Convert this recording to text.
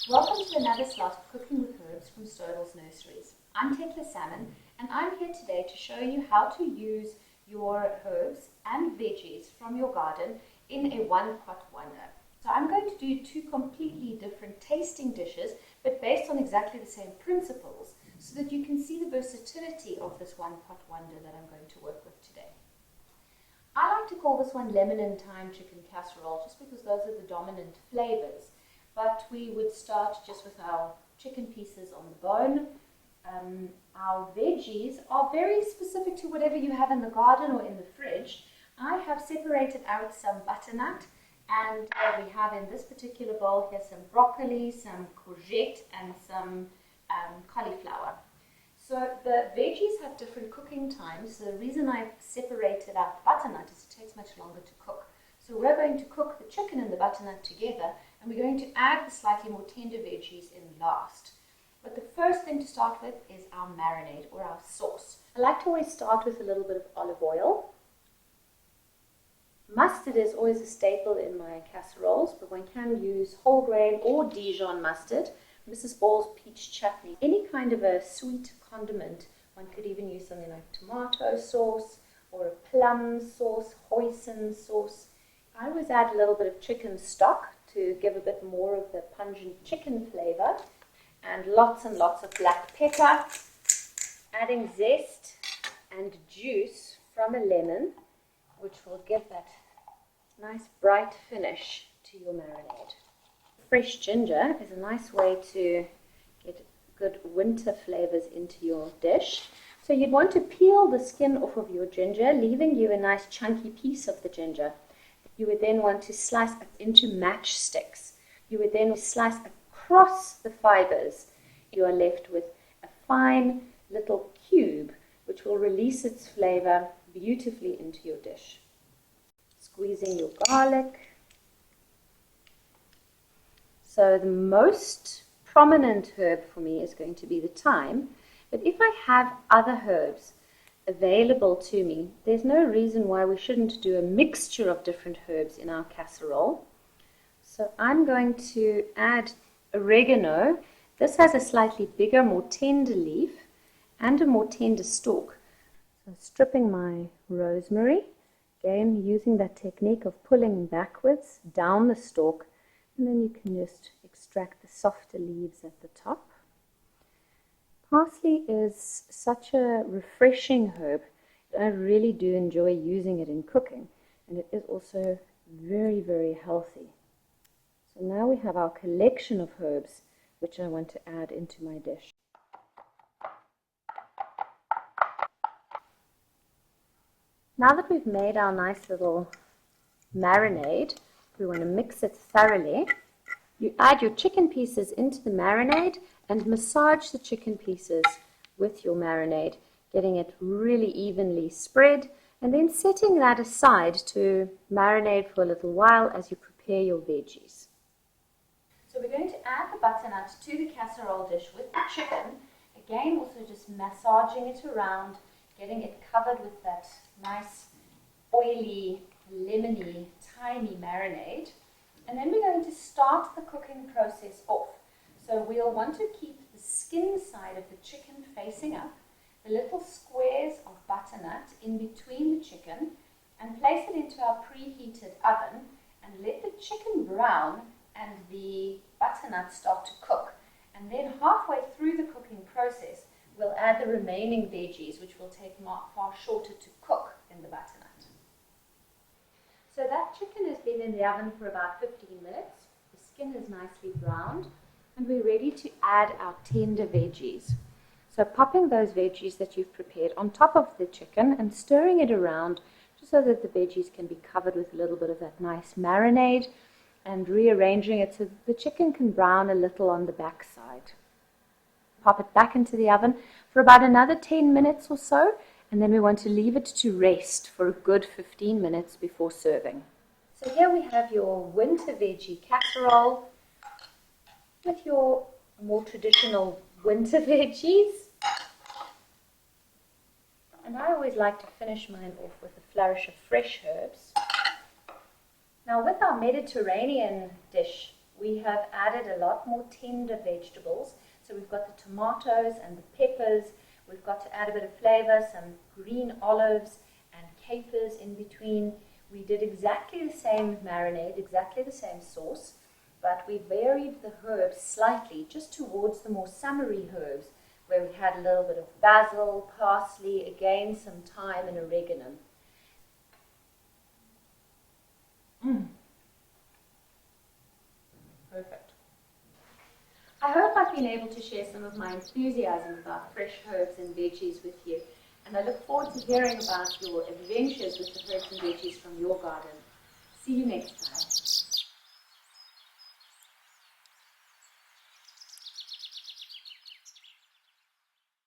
Welcome to another slot of Cooking with Herbs from Stodell's Nurseries. I'm Thekla Salmon and I'm here today to show you how to use your herbs and veggies from your garden in a one-pot wonder. So I'm going to do two completely different tasting dishes but based on exactly the same principles so that you can see the versatility of this one-pot wonder that I'm going to work with today. I like to call this one lemon and thyme chicken casserole just because those are the dominant flavors. But we would start just with our chicken pieces on the bone. Our veggies are very specific to whatever you have in the garden or in the fridge. I have separated out some butternut, and we have in this particular bowl here some broccoli, some courgette, and some cauliflower. So the veggies have different cooking times. So the reason I've separated out the butternut is it takes much longer to cook. So we're going to cook the chicken and the butternut together, and we're going to add the slightly more tender veggies in last. But the first thing to start with is our marinade or our sauce. I like to always start with a little bit of olive oil. Mustard is always a staple in my casseroles, but one can use whole grain or Dijon mustard, Mrs. Ball's peach chutney, any kind of a sweet condiment. One could even use something like tomato sauce or a plum sauce, hoisin sauce. I always add a little bit of chicken stock to give a bit more of the pungent chicken flavor, and lots of black pepper, adding zest and juice from a lemon, which will give that nice bright finish to your marinade. Fresh ginger is a nice way to get good winter flavors into your dish. So you'd want to peel the skin off of your ginger, leaving you a nice chunky piece of the ginger. You would then want to slice into matchsticks. You would then slice across the fibers. You are left with a fine little cube which will release its flavor beautifully into your dish. Squeezing your garlic. So the most prominent herb for me is going to be the thyme, but if I have other herbs available to me, there's no reason why we shouldn't do a mixture of different herbs in our casserole. So I'm going to add oregano. This has a slightly bigger, more tender leaf and a more tender stalk. So stripping my rosemary, again using that technique of pulling backwards down the stalk, and then you can just extract the softer leaves at the top. Parsley is such a refreshing herb. I really do enjoy using it in cooking, and it is also very, very healthy. So now we have our collection of herbs which I want to add into my dish. Now that we've made our nice little marinade, we want to mix it thoroughly. You add your chicken pieces into the marinade and massage the chicken pieces with your marinade, getting it really evenly spread, and then setting that aside to marinate for a little while as you prepare your veggies. So we're going to add the butternut to the casserole dish with the chicken, again also just massaging it around, getting it covered with that nice oily, lemony, thymy marinade. And then we're going to start the cooking process off. So we'll want to keep the skin side of the chicken facing up, the little squares of butternut in between the chicken, and place it into our preheated oven and let the chicken brown and the butternut start to cook. And then halfway through the cooking process, we'll add the remaining veggies, which will take far shorter to cook in the butternut. So that chicken has been in the oven for about 15 minutes. The skin is nicely browned, and we're ready to add our tender veggies. So popping those veggies that you've prepared on top of the chicken and stirring it around just so that the veggies can be covered with a little bit of that nice marinade, and rearranging it so that the chicken can brown a little on the back side. Pop it back into the oven for about another 10 minutes or so, and then we want to leave it to rest for a good 15 minutes before serving. So here we have your winter veggie casserole with your more traditional winter veggies. And I always like to finish mine off with a flourish of fresh herbs. Now with our Mediterranean dish, we have added a lot more tender vegetables. So we've got the tomatoes and the peppers. We've got to add a bit of flavor, some green olives and capers in between. We did exactly the same marinade, exactly the same sauce, but we varied the herbs slightly, just towards the more summery herbs, where we had a little bit of basil, parsley, again some thyme and oregano. Perfect. I hope I've been able to share some of my enthusiasm about fresh herbs and veggies with you, and I look forward to hearing about your adventures with the herbs and veggies from your garden. See you next time.